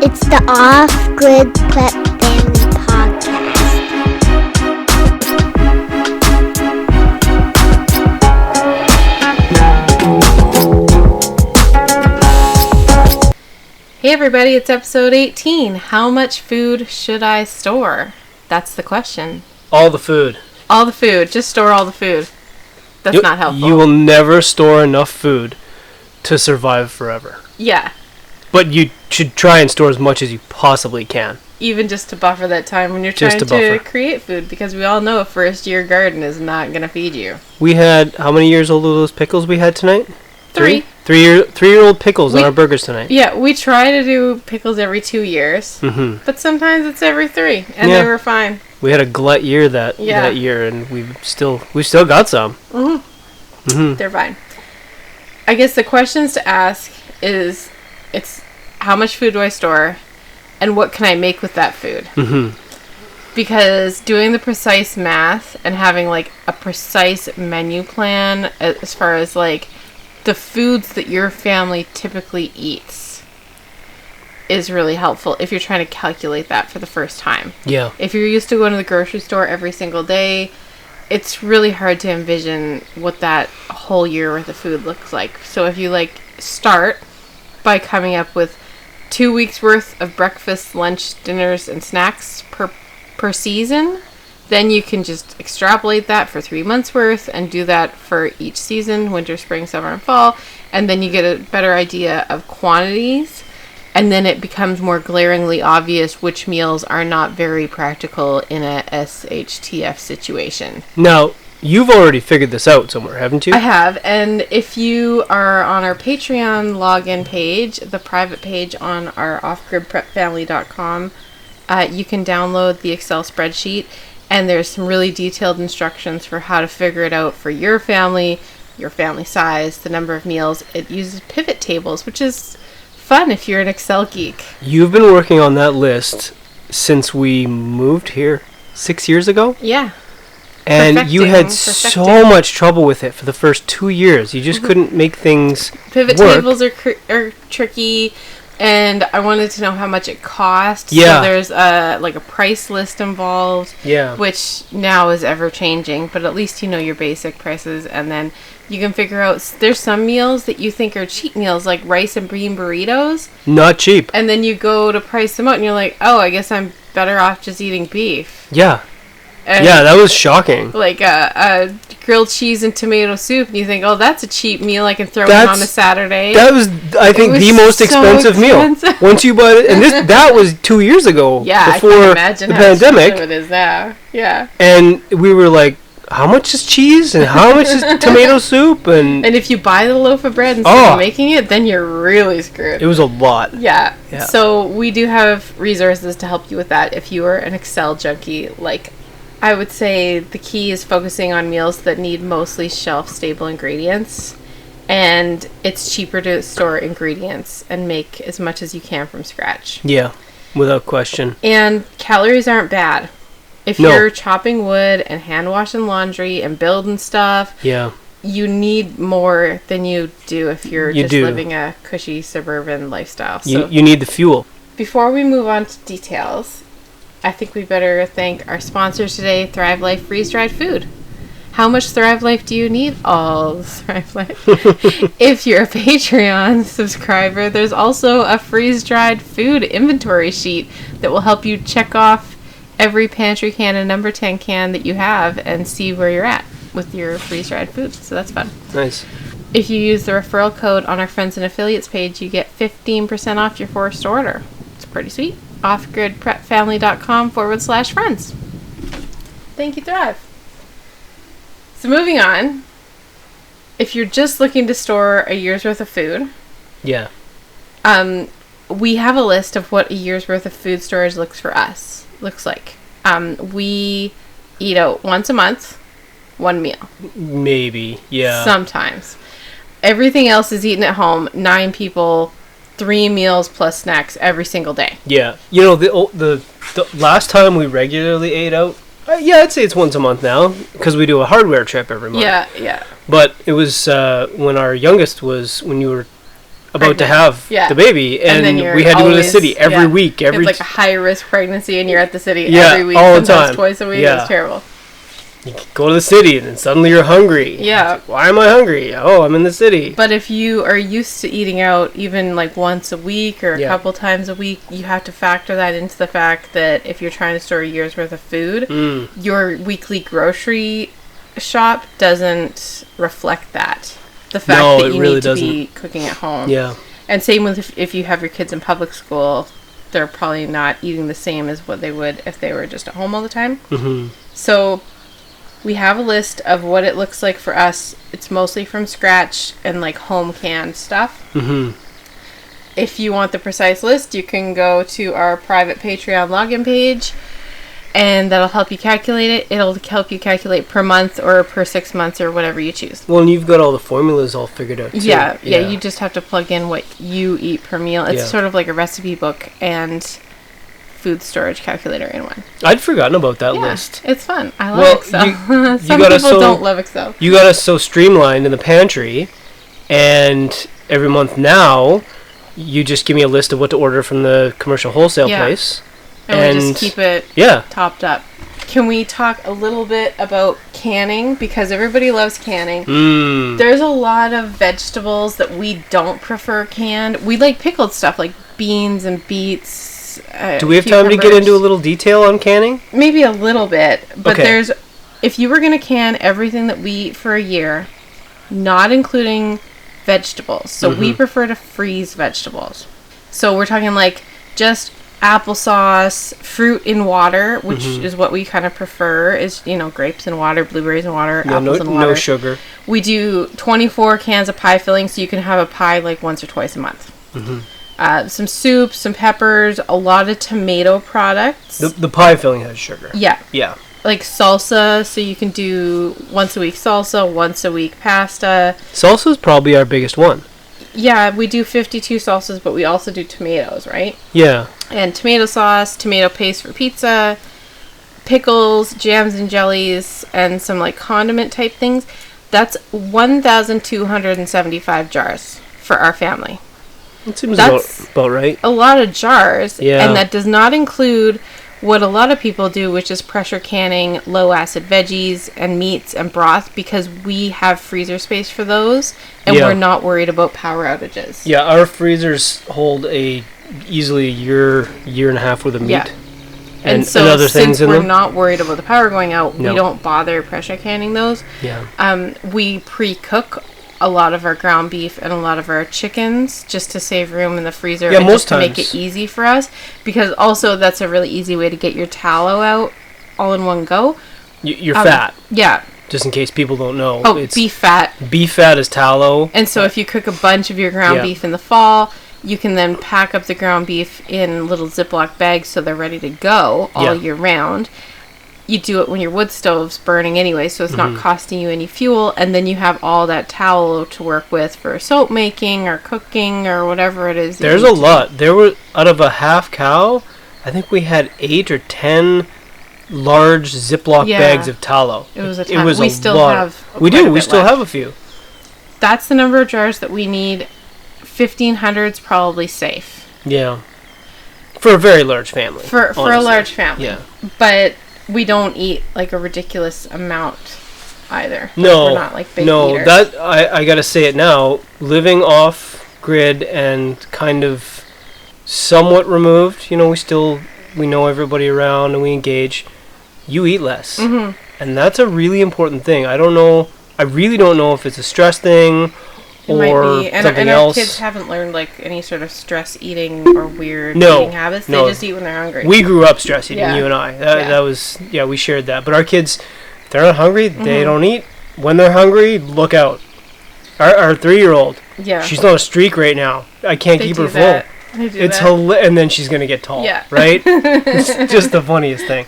It's the Off-Grid Prep Family Podcast. Hey everybody, it's episode 18. How much food should I store? That's the question. All the food. All the food. Just store all the food. That's not helpful. You will never store enough food to survive forever. Yeah. But you should try and store as much as you possibly can. Even just to buffer that time when you're trying to create food, because we all know a first-year garden is not going to feed you. We had, how many years old are those pickles we had tonight? 3. Three-year-old pickles on our burgers tonight. Yeah, we try to do pickles every 2 years, but sometimes it's every 3, and they were fine. We had a glut year that year, and we've still got some. They're fine. I guess the questions to ask is, it's how much food do I store, and what can I make with that food? Because doing the precise math and having like a precise menu plan as far as like the foods that your family typically eats is really helpful if you're trying to calculate that for the first time. Yeah. If you're used to going to the grocery store every single day, it's really hard to envision what that whole year worth of food looks like. So if you like start by coming up with 2 weeks worth of breakfast, lunch, dinners, and snacks per season, then you can just extrapolate that for 3 months worth and do that for each season, winter, spring, summer, and fall. And then you get a better idea of quantities. And then it becomes more glaringly obvious which meals are not very practical in a SHTF situation. Now, you've already figured this out somewhere, haven't you? I have. And if you are on our Patreon login page, the private page on our offgridprepfamily.com, you can download the Excel spreadsheet. And there's some really detailed instructions for how to figure it out for your family size, the number of meals. It uses pivot tables, which is fun if you're an Excel geek. You've been working on that list since we moved here 6 years ago? Yeah. And you had so much trouble with it for the first 2 years. You just couldn't make things Pivot work. tables are tricky. And I wanted to know how much it cost. Yeah. So there's a price list involved. Yeah. Which now is ever changing, but at least you know your basic prices, and then you can figure out. There's some meals that you think are cheap meals, like rice and bean burritos. Not cheap. And then you go to price them out, and you're like, oh, I guess I'm better off just eating beef. Yeah. And that was shocking. Like a grilled cheese and tomato soup, and you think, oh, that's a cheap meal I can throw in on a Saturday. That was, I think, the most expensive meal. Once you bought it, and that was 2 years ago. Yeah, before I can imagine the how pandemic. expensive it is now. Yeah. And we were like, how much is cheese and how much is tomato soup? And if you buy the loaf of bread instead of making it, then you're really screwed. It was a lot. Yeah. So we do have resources to help you with that if you are an Excel junkie. Like, I would say the key is focusing on meals that need mostly shelf-stable ingredients. And it's cheaper to store ingredients and make as much as you can from scratch. Yeah, without question. And calories aren't bad. If you're chopping wood and hand washing laundry and building stuff, you need more than you do if you're living a cushy suburban lifestyle. So you need the fuel. Before we move on to details, I think we better thank our sponsors today, Thrive Life Freeze-Dried Food. How much Thrive Life do you need? All the Thrive Life. If you're a Patreon subscriber, there's also a freeze-dried food inventory sheet that will help you check off every pantry can and number 10 can that you have and see where you're at with your freeze-dried food. So that's fun. Nice. If you use the referral code on our Friends and Affiliates page, you get 15% off your first order. It's pretty sweet. offgridprepfamily.com/friends. Thank you, Thrive. So moving on, if you're just looking to store a year's worth of food, we have a list of what a year's worth of food storage looks like. We eat out once a month, one meal. Maybe, yeah. Sometimes. Everything else is eaten at home, 9 people, 3 meals plus snacks every single day. Yeah. You know, the last time we regularly ate out, I'd say it's once a month now, because we do a hardware trip every month. Yeah. But it was when our youngest was, when you were about to have the baby, and then you're we had to go to the always- city every week. It's like a high risk pregnancy, and you're at the city Yeah, every week, all the sometimes time. twice a week. Yeah. It's terrible. you go to the city, and then suddenly you're hungry. Yeah. It's like, why am I hungry? Oh, I'm in the city. But if you are used to eating out even like once a week or a Yeah. couple times a week, you have to factor that into the fact that if you're trying to store a year's worth of food, your weekly grocery shop doesn't reflect that. The fact No, that it you really need to doesn't. be cooking at home. Yeah. And same with if you have your kids in public school, they're probably not eating the same as what they would if they were just at home all the time. Mm-hmm. So we have a list of what it looks like for us. It's mostly from scratch and like home canned stuff. Mm-hmm. If you want the precise list, you can go to our private Patreon login page, and that'll help you calculate it. It'll help you calculate per month or per 6 months or whatever you choose. Well, and you've got all the formulas all figured out, too. Yeah, you just have to plug in what you eat per meal. It's Yeah. sort of like a recipe book and food storage calculator in one. I'd forgotten about that Yeah, list. it's fun. I love Well, Excel. you Some got us people so- don't love Excel. You got us so streamlined in the pantry, and every month now, you just give me a list of what to order from the commercial wholesale Yeah. place. And we just keep it Yeah. topped up. Can we talk a little bit about canning? Because everybody loves canning. Mm. There's a lot of vegetables that we don't prefer canned. We like pickled stuff like beans and beets. Do we have time to get cucumbers. into a little detail on canning? Maybe a little bit. But Okay. if you were going to can everything that we eat for a year, not including vegetables. So we prefer to freeze vegetables. So we're talking like just applesauce, fruit in water, which is what we kind of prefer, is, grapes in water, blueberries in water, Yeah, apples in water. no sugar. We do 24 cans of pie filling, so you can have a pie like once or twice a month. Some soup, some peppers, a lot of tomato products. The pie filling has sugar. Yeah. Yeah. Like salsa, so you can do once a week salsa, once a week pasta. Salsa's probably our biggest one. Yeah, we do 52 salsas, but we also do tomatoes, right? Yeah. And tomato sauce, tomato paste for pizza, pickles, jams and jellies, and some like condiment type things. That's 1,275 jars for our family. It seems That's about right. A lot of jars, Yeah. and that does not include what a lot of people do, which is pressure canning low acid veggies and meats and broth, because we have freezer space for those, and Yeah. we're not worried about power outages. Yeah, our freezers hold easily a year and a half worth of meat. Yeah. And so other since things in we're them. not worried about the power going out, No. we don't bother pressure canning those. Yeah. We pre-cook a lot of our ground beef and a lot of our chickens just to save room in the freezer, Yeah, and most just to make times. it easy for us, because also that's a really easy way to get your tallow out all in one go. Your fat, Yeah. just in case people don't know. Oh, beef fat. Beef fat is tallow. And so if you cook a bunch of your ground Yeah. beef in the fall, you can then pack up the ground beef in little Ziploc bags so they're ready to go all Yeah. year round. You do it when your wood stove's burning anyway, so it's not costing you any fuel, and then you have all that tallow to work with for soap making or cooking or whatever it is. that There's you a need to lot. There were, out of a half cow, I think we had 8 or 10 large Ziploc Yeah. bags of tallow. It was a It ton. was We a still lot. have We quite a do. We bit still left. have a few. do. That's the number of jars that we need. 1,500's probably safe. Yeah. For a very large family. For a honestly. large family. Yeah. But we don't eat like a ridiculous amount either. No, We're not like big no, eaters. that I gotta say it now. Living off grid and kind of somewhat removed, we know everybody around and we engage. You eat less, and that's a really important thing. I really don't know if it's a stress thing It or might be. And something our else. kids haven't learned like any sort of stress eating or weird No, eating habits. no. They just eat when they're hungry. We grew up stress eating, Yeah. you and I. Yeah. That was we shared that. But our kids, if they're not hungry, Mm-hmm. they don't eat. When they're hungry, look out. Our 3-year-old. yeah. She's on a streak right now. I can't They keep do her full. that. They do It's that. and then she's gonna get tall. Yeah. Right? It's just the funniest thing.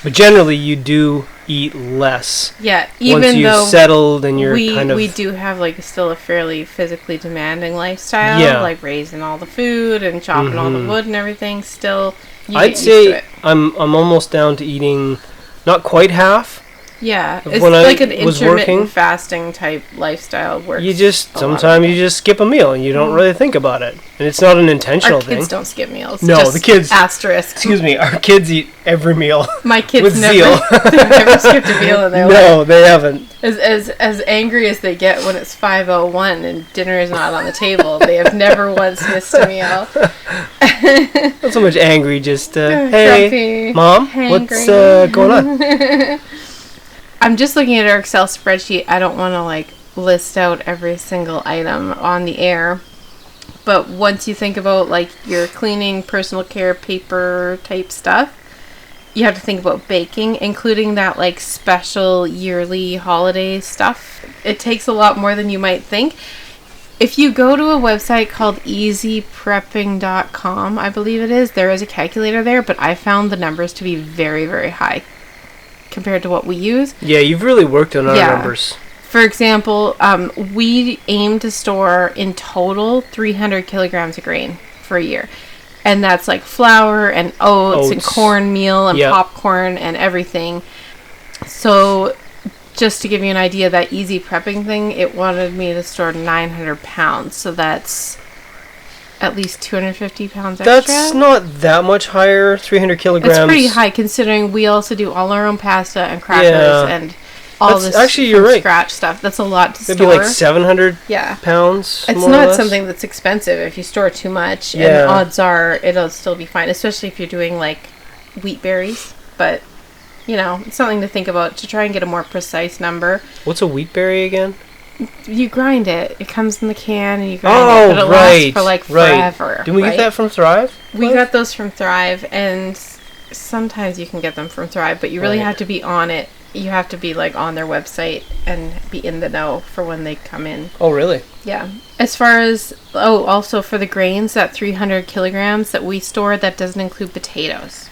But generally, you do eat less Yeah. once Even you've though settled and you're we kind of. we do have like still a fairly physically demanding lifestyle, Yeah. like raising all the food and chopping all the wood and everything. Still, you get I'd used say to it. I'm almost down to eating, not quite half, Yeah, Of it's when I like an was intermittent working. fasting type lifestyle works. You just a lot of sometimes you it. just skip a meal and you don't really think about it, and it's not an intentional Our kids thing. don't skip meals. No, just the kids- asterisk. Excuse me, our kids eat every meal. My kids with never, zeal. they've never skipped a meal in their life. No, they haven't. As angry as they get when it's 5:01 and dinner is not on the table, they have never once missed a meal. Not so much angry, just hey, Grumpy, Mom, hangry. what's going on? I'm just looking at our Excel spreadsheet. I don't want to like list out every single item on the air. But once you think about like your cleaning, personal care, paper type stuff, you have to think about baking, including that like special yearly holiday stuff. It takes a lot more than you might think. If you go to a website called easyprepping.com, I believe it is, there is a calculator there, but I found the numbers to be very, very high compared to what we use. Yeah, you've really worked on our numbers. For example, we aim to store in total 300 kilograms of grain for a year. And that's like flour and oats and cornmeal and popcorn and everything. So just to give you an idea, that easy prepping thing, it wanted me to store 900 pounds. So that's at least 250 pounds extra. That's not that much higher, 300 kilograms. It's pretty high considering we also do all our own pasta and crackers and all That's, this actually, you're right. scratch stuff. That's a lot to It'd store. be like 700 pounds. It's more or not less. something that's expensive if you store too much. And odds are it'll still be fine, especially if you're doing like wheat berries. But, you know, it's something to think about to try and get a more precise number. What's a wheat berry again? You grind it. It comes in the can and you grind it. But it lasts for like forever. Didn't we get that from Thrive? We got those from Thrive, and sometimes you can get them from Thrive, but you really have to be on it. You have to be like on their website and be in the know for when they come in. Oh, really? Yeah. As far as, also for the grains, that 300 kilograms that we store, that doesn't include potatoes.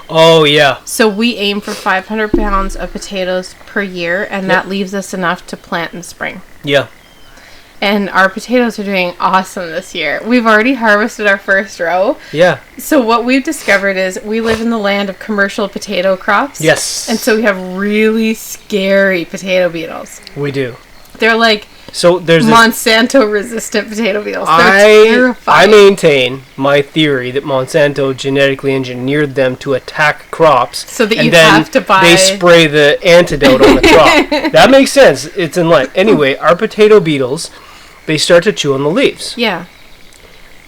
Oh, yeah. So we aim for 500 pounds of potatoes per year, and that leaves us enough to plant in the spring. Yeah. And our potatoes are doing awesome this year. We've already harvested our first row. Yeah. So what we've discovered is we live in the land of commercial potato crops. Yes. And so we have really scary potato beetles. We do. They're like there's Monsanto-resistant potato beetles. They're I terrifying. maintain my theory that Monsanto genetically engineered them to attack crops. So that and you then have to buy... they spray the antidote on the crop. That makes sense. It's in line. Anyway, our potato beetles, they start to chew on the leaves. Yeah.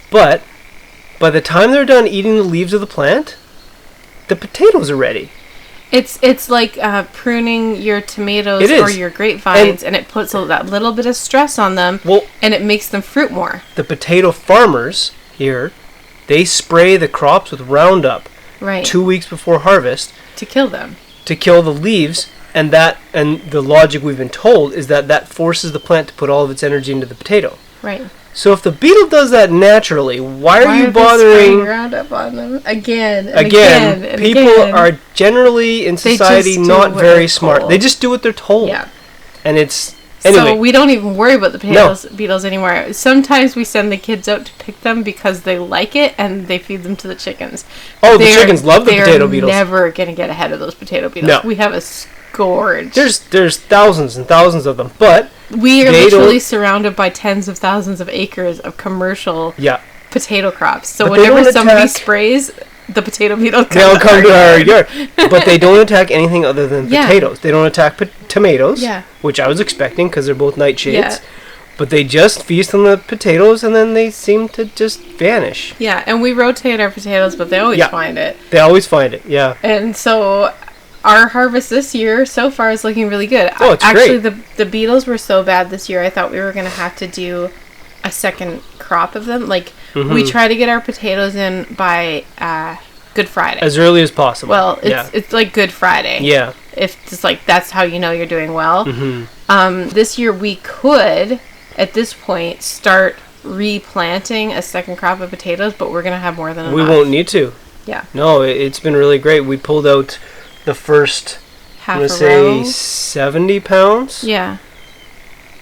But by the time they're done eating the leaves of the plant, the potatoes are ready. It's like pruning your tomatoes or your grapevines, and it puts that little bit of stress on them, and it makes them fruit more. The potato farmers here, they spray the crops with Roundup 2 weeks before harvest to kill them, to kill the leaves, and the logic we've been told is that forces the plant to put all of its energy into the potato. Right. So if the beetle does that naturally, why are you bothering? Roundup on them again? People are generally in society not very smart. They just do what they're told. Yeah. And it's anyway. So we don't even worry about the beetles anymore. Sometimes we send the kids out to pick them because they like it and they feed them to the chickens. Oh, the chickens love the potato beetles. They're never gonna get ahead of those potato beetles. No. We have a scourge. There's thousands and thousands of them, but we are literally surrounded by tens of thousands of acres of commercial potato crops. So whenever somebody sprays, the potato beetle they'll come to our yard. But they don't attack anything other than potatoes. They don't attack tomatoes, which I was expecting because they're both nightshades. Yeah. But they just feast on the potatoes and then they seem to just vanish. Yeah, and we rotate our potatoes, but they always find it. They always find it, yeah. And so our harvest this year so far is looking really good. Oh, it's actually great. The beetles were so bad this year, I thought we were going to have to do a second crop of them. Like, we try to get our potatoes in by Good Friday. As early as possible. Well, it's like Good Friday. Yeah. If it's like, that's how you know you're doing well. This year we could, at this point, start replanting a second crop of potatoes, but we're going to have more than enough. We won't need to. Yeah. No, it's been really great. We pulled out the first, I'm going to say 70 pounds. Yeah.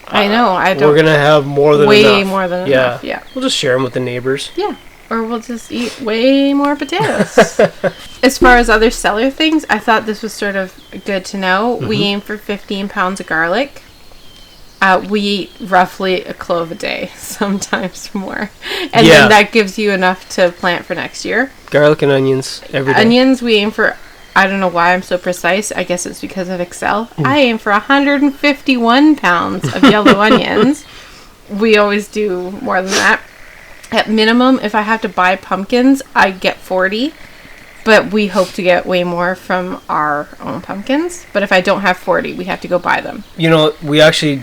I know. We're going to have more than enough. Way more than enough. Yeah. We'll just share them with the neighbors. Yeah. or we'll just eat way more potatoes. As far as other cellar things, I thought this was sort of good to know. We aim for 15 pounds of garlic. We eat roughly a clove a day, sometimes more. And then that gives you enough to plant for next year. Garlic and onions every day. Onions, we aim for, I don't know why I'm so precise. I guess it's because of Excel. I aim for 151 pounds of yellow onions. We always do more than that. At minimum, if I have to buy pumpkins, I get 40. But we hope to get way more from our own pumpkins. But if I don't have 40, we have to go buy them. You know, we actually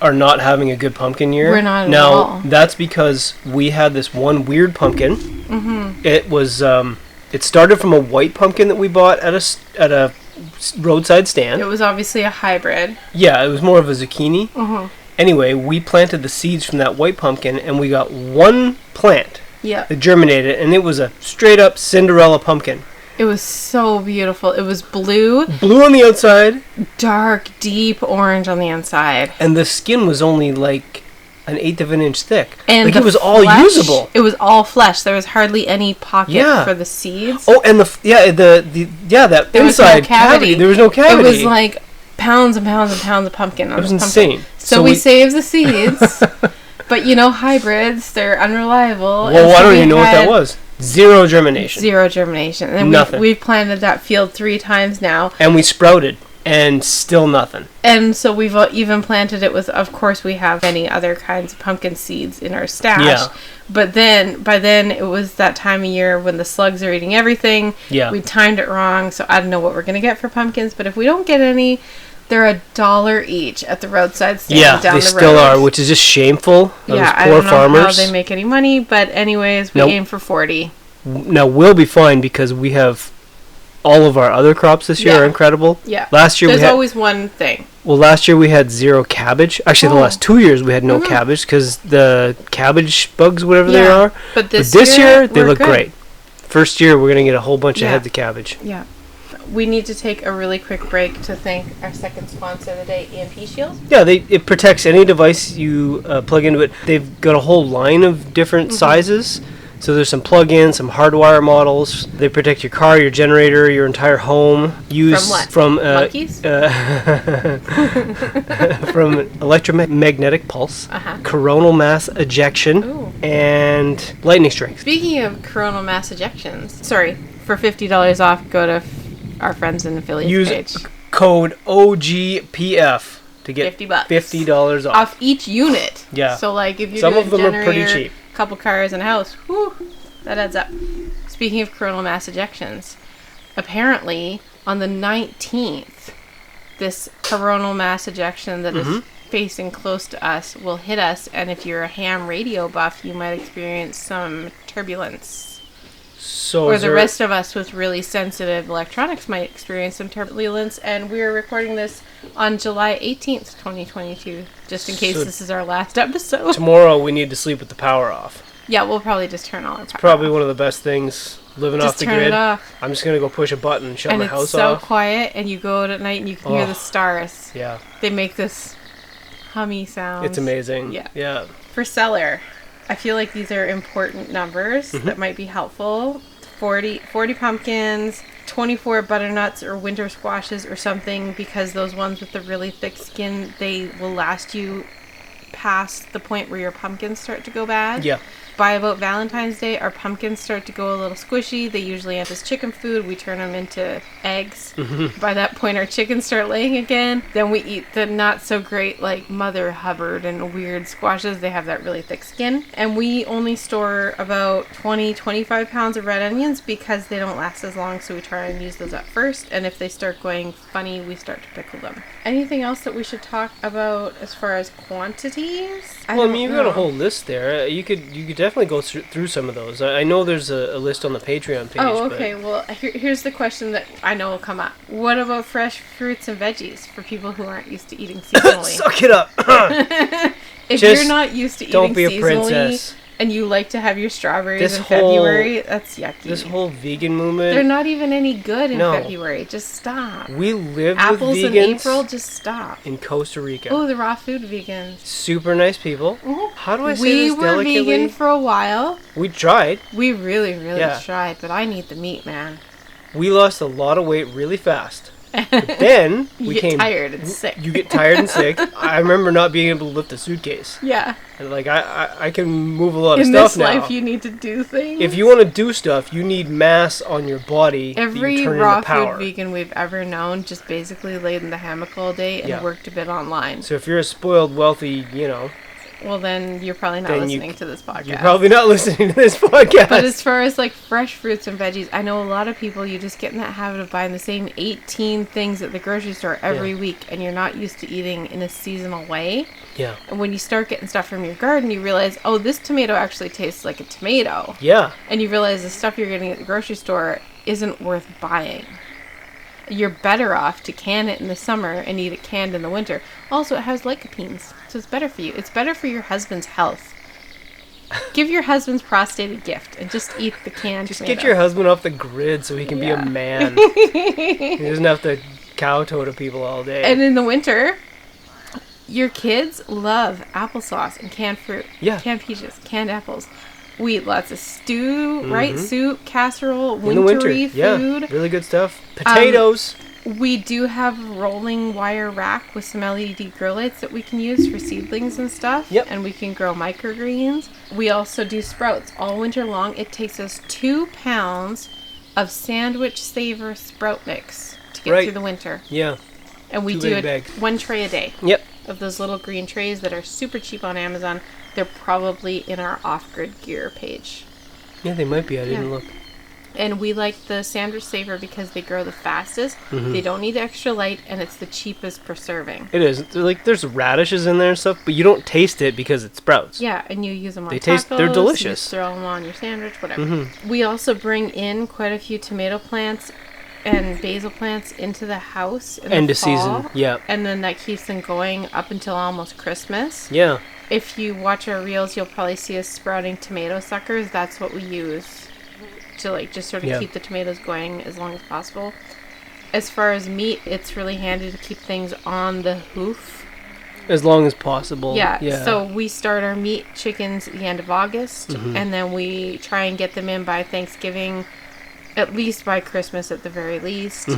are not having a good pumpkin year. We're not at all. Now, that's because we had this one weird pumpkin. It was, it started from a white pumpkin that we bought at a roadside stand. It was obviously a hybrid. Yeah, it was more of a zucchini. Anyway, we planted the seeds from that white pumpkin, and we got one plant that germinated, and it was a straight-up Cinderella pumpkin. It was so beautiful. It was blue. Blue on the outside. Dark, deep orange on the inside. And the skin was only like an eighth of an inch thick. And like it was all usable. It was all flesh. There was hardly any pocket for the seeds. Oh, and that there inside was no cavity. There was no cavity. It was like pounds and pounds and pounds of pumpkin. It was insane. So we saved the seeds. But you know, hybrids, they're unreliable. Well, I don't even know what that was. Zero germination. Zero germination. And nothing. We've planted that field 3 times now. And we sprouted. And still nothing. And so we've even planted it with, of course, we have many other kinds of pumpkin seeds in our stash. Yeah. But then, by then, it was that time of year when the slugs are eating everything. Yeah. We timed it wrong, so I don't know what we're going to get for pumpkins. But if we don't get any, they're $1 each at the roadside stand down the road. Yeah, they still are, which is just shameful. I don't know how they make any money, but anyways, we aim for 40. Now, we'll be fine because we have all of our other crops this year are incredible. Yeah. Last year There's always one thing. Well, last year we had 0 cabbage. Actually, the last 2 years we had no cabbage because the cabbage bugs, whatever they are. But this year they look great. First year we're going to get a whole bunch of heads of cabbage. Yeah. We need to take a really quick break to thank our second sponsor of the day, EMP Shield. Yeah, it protects any device you plug into it. They've got a whole line of different sizes. So there's some plug-ins, some hardwire models. They protect your car, your generator, your entire home. From what? From monkeys? From electromagnetic pulse, coronal mass ejection, and lightning strikes. Speaking of coronal mass ejections, for $50 off, go to our friends and affiliates page. Use code OGPF to get $50. $50 off each unit. Yeah. So like if you're some doing of them generator, are pretty cheap. Couple cars and a house, whew, that adds up. Speaking of coronal mass ejections, apparently on the 19th, this coronal mass ejection that is facing close to us will hit us, and if you're a ham radio buff, you might experience some turbulence. Or the rest of us with really sensitive electronics might experience some turbulence, and we're recording this on July 18th, 2022, just in case this is our last episode. Tomorrow we need to sleep with the power off. Yeah, we'll probably just turn all our power off. Probably one of the best things, living off the grid. Just turn it off. I'm just going to go push a button and shut my house off. And it's so quiet, and you go out at night and you can hear the stars. Yeah. They make this hummy sound. It's amazing. Yeah. For cellar, I feel like these are important numbers that might be helpful. 40 pumpkins, 24 butternuts or winter squashes or something, because those ones with the really thick skin, they will last you past the point where your pumpkins start to go bad. Yeah. By about Valentine's Day, our pumpkins start to go a little squishy. They usually have this chicken food. We turn them into eggs. By that point, our chickens start laying again. Then we eat the not so great, like Mother Hubbard and weird squashes. They have that really thick skin. And we only store about 25 pounds of red onions because they don't last as long. So we try and use those up first. And if they start going funny, we start to pickle them. Anything else that we should talk about as far as quantities? Well, I mean, you've got a whole list there. You could definitely go through some of those. I know there's a list on the Patreon page. Oh, okay. Well, here's the question that I know will come up. What about fresh fruits and veggies for people who aren't used to eating seasonally? Suck it up! If you're not used to eating don't be a seasonally, princess. and you like to have your strawberries This in whole- February, that's yucky. This whole vegan movement. They're not even any good in No. February. Just stop. We live Apples with in vegans April, just stop. in Costa Rica. Oh, the raw food vegans. Super nice people. How do I say We this were delicately? vegan for a while. We tried. We really, really Yeah. tried, but I need the meat, man. We lost a lot of weight really fast. But then You we get came. tired and sick. You get tired and sick. I remember not being able to lift a suitcase. Yeah. And like I can move a lot of In stuff this now. life, you need to do things. If you want to do stuff, you need mass on your body. that Every you turn raw into power. food vegan we've ever known just basically laid in the hammock all day and Yeah. worked a bit online. So if you're a spoiled, wealthy, Well, then you're probably not Then you listening to this podcast. you're probably not listening to this podcast. But as far as like fresh fruits and veggies, I know a lot of people, you just get in that habit of buying the same 18 things at the grocery store every week, and you're not used to eating in a seasonal way. Yeah. And when you start getting stuff from your garden, you realize, oh, this tomato actually tastes like a tomato. Yeah. And you realize the stuff you're getting at the grocery store isn't worth buying. You're better off to can it in the summer and eat it canned in the winter. Also, it has lycopenes, so it's better for you. It's better for your husband's health. Give your husband's prostate a gift and just eat the canned Just tomato. get your husband off the grid so he can be a Yeah. man. He doesn't have to kowtow to people all day. And in the winter, your kids love applesauce and canned fruit. Yeah. Canned peaches, canned apples. We eat lots of stew, right? Soup, casserole, in the winter, wintry food. yeah, really good stuff. Potatoes. We do have a rolling wire rack with some LED grow lights that we can use for seedlings and stuff. Yep. And we can grow microgreens. We also do sprouts all winter long. It takes us 2 pounds of sandwich saver sprout mix to get Right. through the winter. Yeah. And we 2 do big it bags. 1 tray a day Yep. of those little green trays that are super cheap on Amazon. They're probably in our off-grid gear page. Yeah, they might be. I didn't Yeah. look. And we like the sandwich saver because they grow the fastest. They don't need extra light, and it's the cheapest per serving. It is. Like, there's radishes in there and stuff, but you don't taste it because it sprouts. Yeah, and you use them on They tacos. taste- they're you delicious. just throw them on your sandwich, whatever. We also bring in quite a few tomato plants and basil plants into the house in End the of season. fall, Yeah. and then that keeps them going up until almost Christmas. Yeah. If you watch our reels, you'll probably see us sprouting tomato suckers. That's what we use to like just sort of Yeah. keep the tomatoes going as long as possible. As far as meat, it's really handy to keep things on the hoof. As long as possible. Yeah. Yeah. So we start our meat chickens at the end of August, and then we try and get them in by Thanksgiving, at least by Christmas at the very least.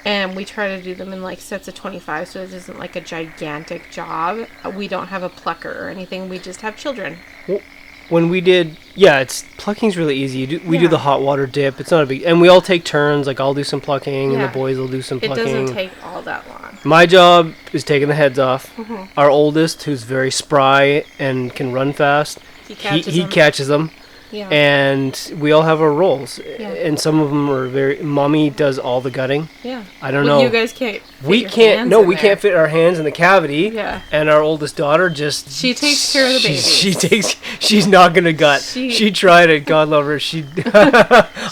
And we try to do them in like sets of 25, so it isn't like a gigantic job. We don't have a plucker or anything. We just have children. when we did, plucking's really easy. We do Yeah. the hot water dip. It's not a big, and we all take turns. Like, I'll do some plucking, and Yeah. the boys will do some It plucking. doesn't take all that long. My job is taking the heads off. Our oldest, who's very spry and can run fast, He catches he them. catches them. Yeah. And we all have our roles. Yeah. And some of them are very. Mommy does all the gutting. Yeah. I don't Well, know. you guys can't. We your can't. hands No, in we there. can't fit our hands in the cavity. Yeah. And our oldest daughter just. She takes care of the babies. She takes. She's not gonna gut. She- She tried it. God love her. She.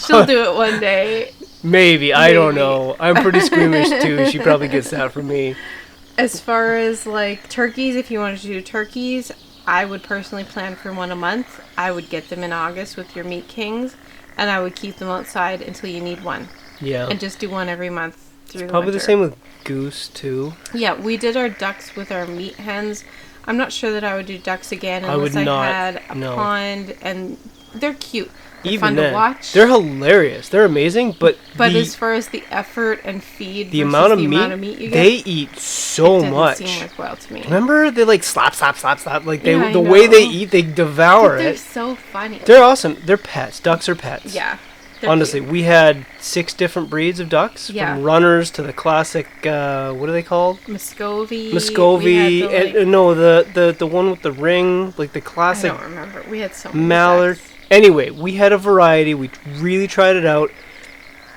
She'll do it one day. Maybe. I don't Maybe. know. I'm pretty squeamish too. She probably gets that from me. As far as like turkeys, if you wanted to do turkeys, I would personally plan for 1 a month. I would get them in August with your meat kings, and I would keep them outside until you need one, Yeah. and just do one every month through Probably the the winter. same with goose too. Yeah, we did our ducks with our meat hens. I'm not sure that I would do ducks again I would unless I not, had a no. pond, and they're cute. They're Even fun then, to watch. they're hilarious. They're amazing, but But the, as far as the effort and feed the versus amount of the meat, amount of meat you get, they eat so it didn't much. seem worthwhile to me. Remember, they like slap. Like they, Yeah, I the way they know. eat, they devour They're it. so funny. They're awesome. They're pets. Ducks are pets. Yeah. they're Honestly, cute. we had 6 different breeds of ducks, Yeah. from runners to the classic. What are they called? Muscovy. Muscovy, We had the, like, and no, the one with the ring, like the I classic don't remember. We had so many mallard. sets. Anyway, we had a variety. We really tried it out.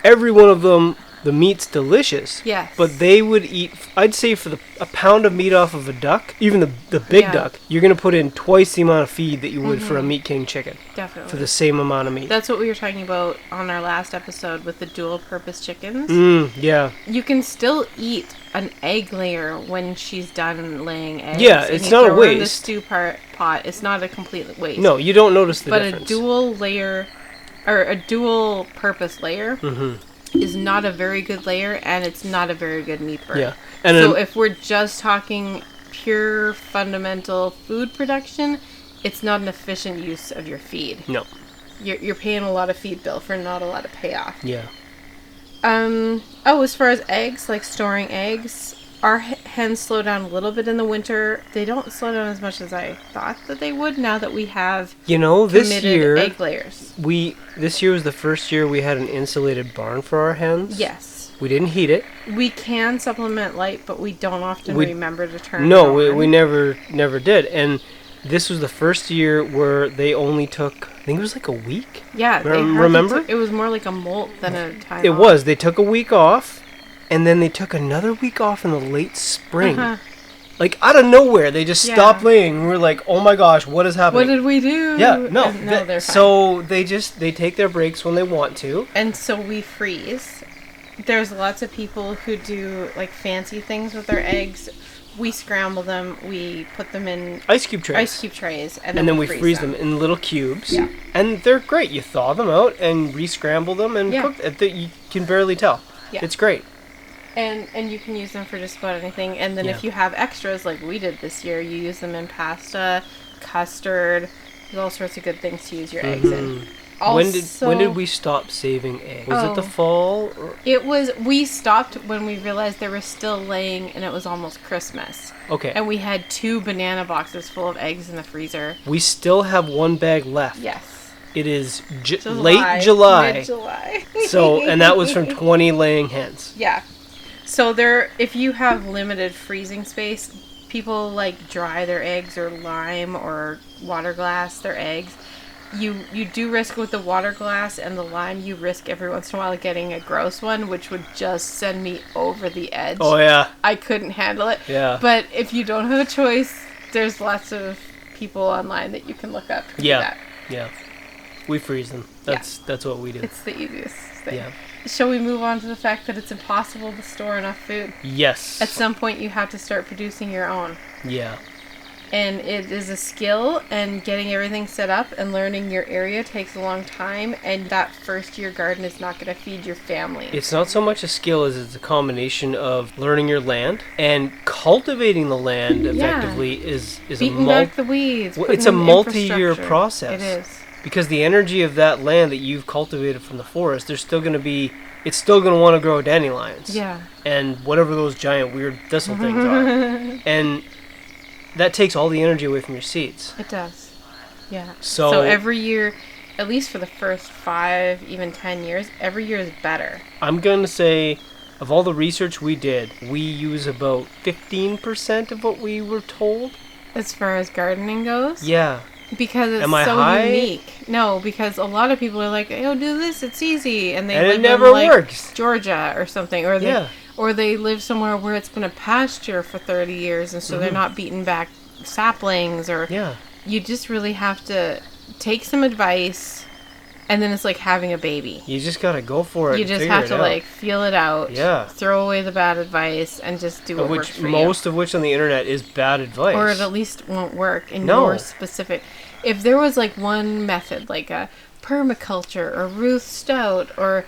Every one of them The meat's delicious. Yes. But they would eat, I'd say for a pound of meat off of a duck, even the big Yeah. duck, you're going to put in twice the amount of feed that you would for a Meat King chicken. Definitely. For the same amount of meat. That's what we were talking about on our last episode with the dual purpose chickens. Yeah. You can still eat an egg layer when she's done laying eggs. Yeah, and it's you not a throw her in the waste. stew pot. It's not a complete waste. No, you don't notice the but difference. a dual layer, or a dual purpose layer, is not a very good layer, and it's not a very good meat bird. Yeah. And so if we're just talking pure fundamental food production, it's not an efficient use of your feed. No. You're paying a lot of feed bill for not a lot of payoff. Yeah. As far as eggs, like storing eggs, our hens slow down a little bit in the winter. They don't slow down as much as I thought that they would now that we have this committed year egg layers. This year was the first year we had an insulated barn for our hens. Yes. We didn't heat it. We can supplement light, but we don't often remember to turn it No, on. we never did. And this was the first year where they only took, I think it was like a week. Yeah. Remember? It was more like a molt than a time It off. was. They took a week off, and then they took another week off in the late spring. Like, out of nowhere, they just stopped laying. We were like, oh my gosh, what is happening? What did we do? Yeah, no. And no, they're fine. So they take their breaks when they want to. And so we freeze. There's lots of people who do like fancy things with their eggs. We scramble them. We put them in Ice cube trays. And then we freeze them in little cubes. Yeah. And they're great. You thaw them out and re-scramble them and cook them. You can barely tell. Yeah. It's great. And you can use them for just about anything. And then Yeah. if you have extras like we did this year, you use them in pasta, custard. There's all sorts of good things to use your eggs in. Also, When did we stop saving eggs? Was it the fall? Or? We stopped when we realized they were still laying and it was almost Christmas. Okay. And we had 2 banana boxes full of eggs in the freezer. We still have 1 bag left. Yes. It is late July. Mid-July. So, and that was from 20 laying hens. Yeah. So if you have limited freezing space, people like dry their eggs or lime or water glass their eggs. You do risk with the water glass and the lime, you risk every once in a while getting a gross one, which would just send me over the edge. Oh, yeah. I couldn't handle it. Yeah. But if you don't have a choice, there's lots of people online that you can look up to do that. Yeah. We freeze them. That's what we do. It's the easiest thing. Yeah. Shall we move on to the fact that it's impossible to store enough food? Yes. At some point, you have to start producing your own. Yeah. And it is a skill, and getting everything set up and learning your area takes a long time, and that first-year garden is not going to feed your family. It's not so much a skill as it's a combination of learning your land and cultivating the land effectively is Beating back the weeds. It's a multi-year process. It is. Because the energy of that land that you've cultivated from the forest, it's still going to want to grow dandelions. Yeah. And whatever those giant weird thistle things are. And that takes all the energy away from your seeds. It does. Yeah. So every year, at least for the first 5, even 10 years, every year is better. I'm going to say, of all the research we did, we use about 15% of what we were told. As far as gardening goes? Yeah. Because it's unique. No, because a lot of people are like, "Oh, do this, it's easy," and they live it never in like works. Georgia or something, or they live somewhere where it's been a pasture for 30 years, and so they're not beating back saplings. Or you just really have to take some advice, and then it's like having a baby. You just gotta go for it. You just have to like feel it out. Yeah. Throw away the bad advice and just do what works for you. Most of which on the internet is bad advice. Or it at least won't work in your specific. If there was like one method, like a permaculture or Ruth Stout or,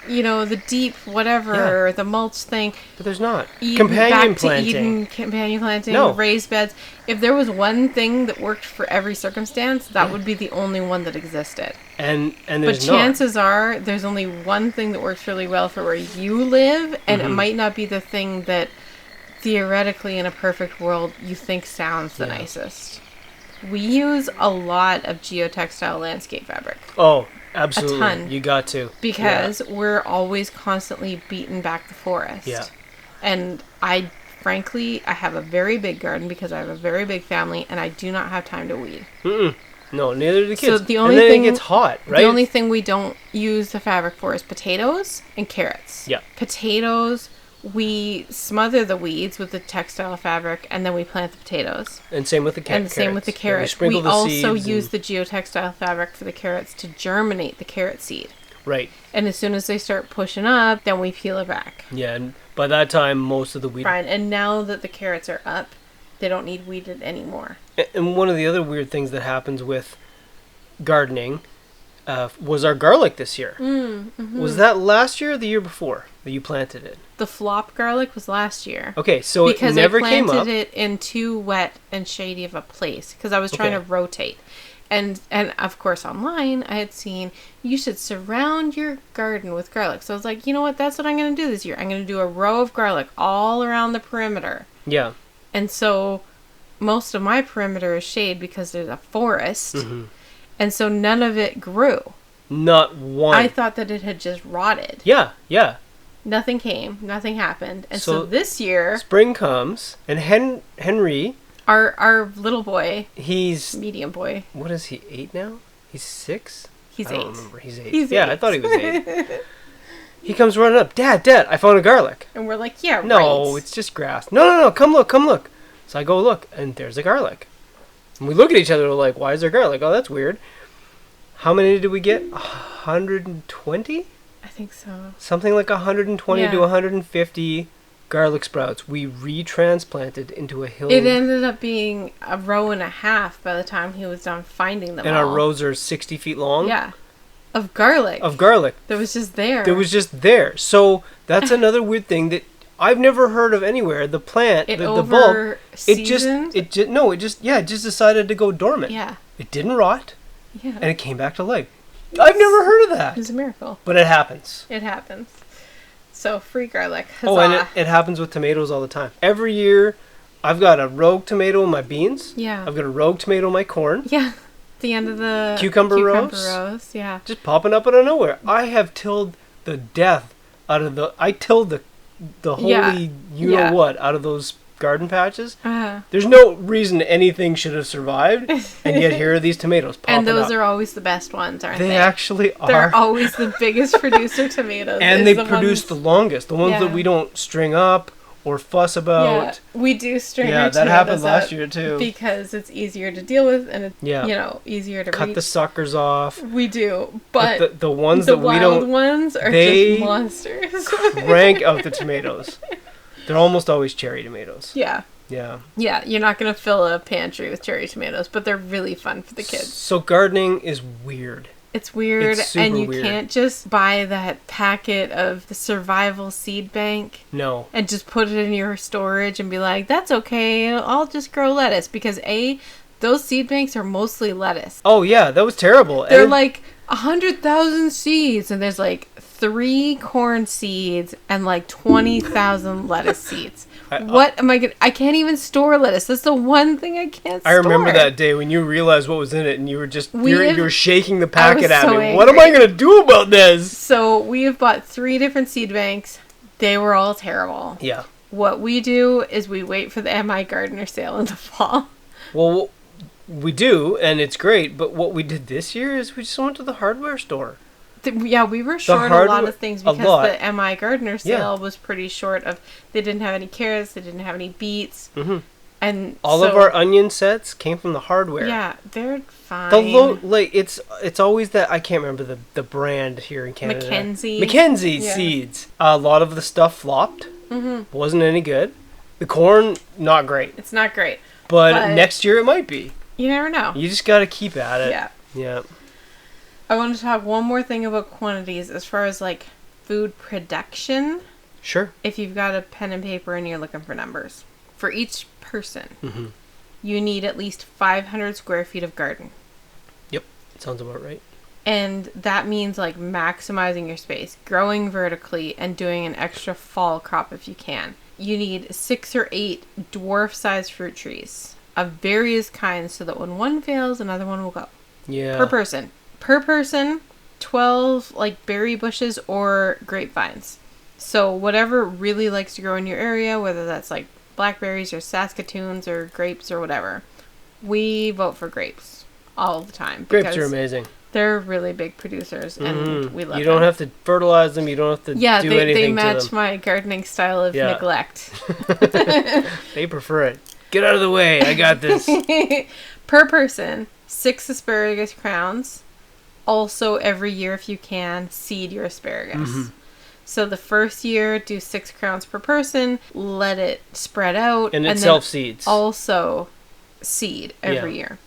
the deep whatever, or the mulch thing. But there's not. Companion planting, raised beds. If there was one thing that worked for every circumstance, that would be the only one that existed. And there's But chances are there's only one thing that works really well for where you live, and it might not be the thing that theoretically in a perfect world you think sounds the nicest. We use a lot of geotextile landscape fabric. Oh, absolutely. A ton. You got to. Because we're always constantly beating back the forest. Yeah. And frankly, I have a very big garden because I have a very big family and I do not have time to weed. No, neither do the kids. So the only and then thing, it gets hot, right? The only thing we don't use the fabric for is potatoes and carrots. Yeah. Potatoes, we smother the weeds with the textile fabric, and then we plant the potatoes. And same with the carrots. And same with the carrots. We sprinkle the also seeds use the geotextile fabric for the carrots to germinate the carrot seed. Right. And as soon as they start pushing up, then we peel it back. Yeah, and by that time, most of the weed... Fine. And now that the carrots are up, they don't need weeded anymore. And one of the other weird things that happens with gardening was our garlic this year. Was that last year or the year before that you planted it? The flop garlic was last year. Okay, so because it never came up. Because I planted it in too wet and shady of a place because I was trying to rotate. And of course online I had seen you should surround your garden with garlic. So I was like, you know what, that's what I'm going to do this year. I'm going to do a row of garlic all around the perimeter. Yeah. And so most of my perimeter is shade because there's a forest. Mm-hmm. And so none of it grew. Not one. I thought that it had just rotted. Yeah, yeah. Nothing came. Nothing happened. And so this year... Spring comes, and Henry... Our little boy... He's... Medium boy. What is he, 8 now? He's 6? He's 8. I don't remember. He's 8. He's yeah, 8. I thought he was 8. He comes running up. Dad, I found a garlic. And we're like, yeah, No, it's just grass. No, come look. So I go look, and there's a garlic. And we look at each other, we're like, why is there garlic? Oh, that's weird. How many did we get? 120? I think so. Something like 120 to 150 garlic sprouts. We retransplanted into a hill. It ended up being a row and a half by the time he was done finding them and all. our rows are 60 feet long? Yeah. Of garlic. That was just there. So that's another weird thing that I've never heard of anywhere. The plant, the bulb, it just decided to go dormant. Yeah. It didn't rot. Yeah. And it came back to life. I've never heard of that. It's a miracle. But it happens. It happens. So, free garlic. Huzzah. Oh, and it happens with tomatoes all the time. Every year, I've got a rogue tomato in my beans. Yeah. I've got a rogue tomato in my corn. Yeah. The end of the cucumber rows. Yeah. Just popping up out of nowhere. I have tilled the death out of I tilled the holy know what out of those garden patches. There's no reason anything should have survived, and yet here are these tomatoes popping up. And those are always the best ones, aren't they? They actually are. They're always the biggest producer tomatoes. And they produce the longest. The ones that we don't string up or fuss about. Yeah, we do string our tomatoes that happened last year too. Because it's easier to deal with and it's easier to cut the suckers off. We do, but the ones that we don't, the wild ones are just monsters. Crank out the tomatoes. They're almost always cherry tomatoes. Yeah. Yeah. Yeah, you're not going to fill a pantry with cherry tomatoes, but they're really fun for the kids. So gardening is weird. It's weird, It's super and you weird. can't just buy that packet of the survival seed bank. No. And just put it in your storage and be like, that's okay, I'll just grow lettuce. Because those seed banks are mostly lettuce. Oh yeah, that was terrible. They're like 100,000 seeds, and there's like 3 corn seeds and like 20,000 lettuce seeds. What am I gonna? I can't even store lettuce. That's the one thing I can't store. I remember that day when you realized what was in it, and you were just you were shaking the I packet was at so me. angry. What am I gonna do about this? So we have bought 3 different seed banks. They were all terrible. Yeah. What we do is we wait for the MI Gardener sale in the fall. Well, we do, and it's great. But what we did this year is we just went to the hardware store. Yeah, we were short a lot of things because the MI Gardener sale was pretty short of. They didn't have any carrots. They didn't have any beets. Mm-hmm. And all of our onion sets came from the hardware. Yeah, they're fine. It's always that I can't remember the brand here in Canada. Mackenzie seeds. A lot of the stuff flopped. Mm-hmm. Wasn't any good. The corn, not great. It's not great. But next year it might be. You never know. You just got to keep at it. Yeah. Yeah. I want to talk one more thing about quantities as far as like food production. Sure. If you've got a pen and paper and you're looking for numbers. For each person, you need at least 500 square feet of garden. Yep. Sounds about right. And that means like maximizing your space, growing vertically, and doing an extra fall crop if you can. You need 6 or 8 dwarf-sized fruit trees of various kinds so that when one fails, another one will go. Yeah. Per person, 12 like berry bushes or grapevines. So whatever really likes to grow in your area, whether that's like blackberries or Saskatoons or grapes or whatever, we vote for grapes all the time. Grapes are amazing. They're really big producers, and we love them. You don't have to fertilize them. You don't have to do anything to them. They match my gardening style of neglect. They prefer it. Get out of the way. I got this. Per person, 6 asparagus crowns. Also, every year, if you can, seed your asparagus. So the first year, do 6 crowns per person. Let it spread out. And it self-seeds. Also seed every year.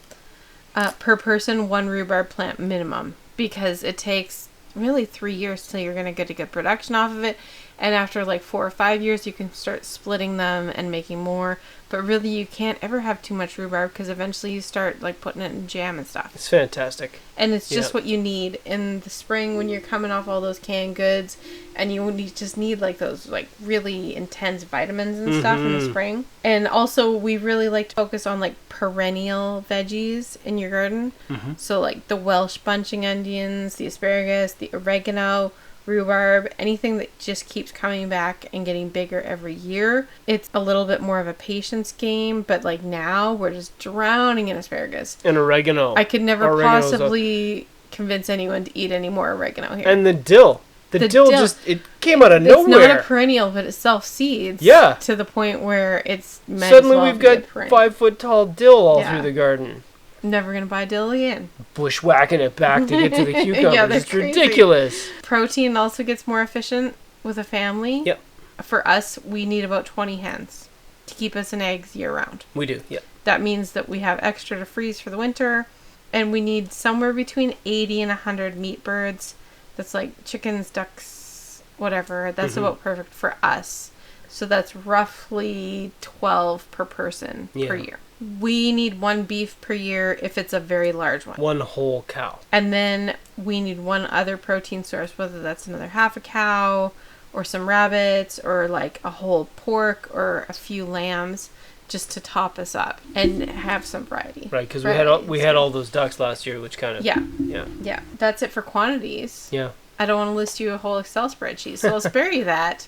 Per person, 1 rhubarb plant minimum. Because it takes really 3 years till you're going to get a good production off of it. And after like 4 or 5 years, you can start splitting them and making more. But really, you can't ever have too much rhubarb because eventually you start like putting it in jam and stuff. It's fantastic. And it's just what you need in the spring when you're coming off all those canned goods. And you just need like those like really intense vitamins and stuff in the spring. And also, we really like to focus on like perennial veggies in your garden. So like the Welsh bunching onions, the asparagus, the oregano, rhubarb, anything that just keeps coming back and getting bigger every year. It's a little bit more of a patience game, but like now we're just drowning in asparagus. And oregano. I could never possibly convince anyone to eat any more oregano here. And the dill. The dill just, it came out of nowhere. It's not a perennial, but it self-seeds. Yeah. To the point where it's suddenly we've got 5 foot tall dill all through the garden. Never gonna buy dill again. Bushwhacking it back to get to the cucumbers. It's crazy. Ridiculous. Protein also gets more efficient with a family. Yep. For us, we need about 20 hens to keep us in eggs year round. We do, yep. That means that we have extra to freeze for the winter, and we need somewhere between 80 and 100 meat birds. That's like chickens, ducks, whatever. That's about perfect for us. So that's roughly 12 per person per year. We need 1 beef per year if it's a very large one. 1 whole cow. And then we need 1 other protein source, whether that's another half a cow or some rabbits or like a whole pork or a few lambs just to top us up and have some variety. Right, because we had all those ducks last year, which kind of... Yeah. That's it for quantities. Yeah. I don't want to list you a whole Excel spreadsheet, so I'll spare you that.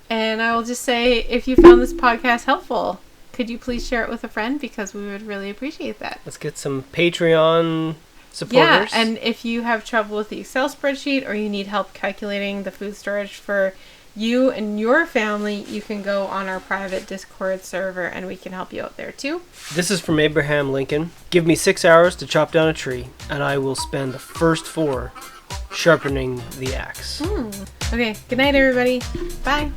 And I will just say, if you found this podcast helpful, could you please share it with a friend? Because we would really appreciate that. Let's get some Patreon supporters. Yeah, and if you have trouble with the Excel spreadsheet or you need help calculating the food storage for you and your family, you can go on our private Discord server and we can help you out there too. This is from Abraham Lincoln. Give me 6 hours to chop down a tree, and I will spend the first 4 sharpening the axe. Okay, good night everybody. Bye.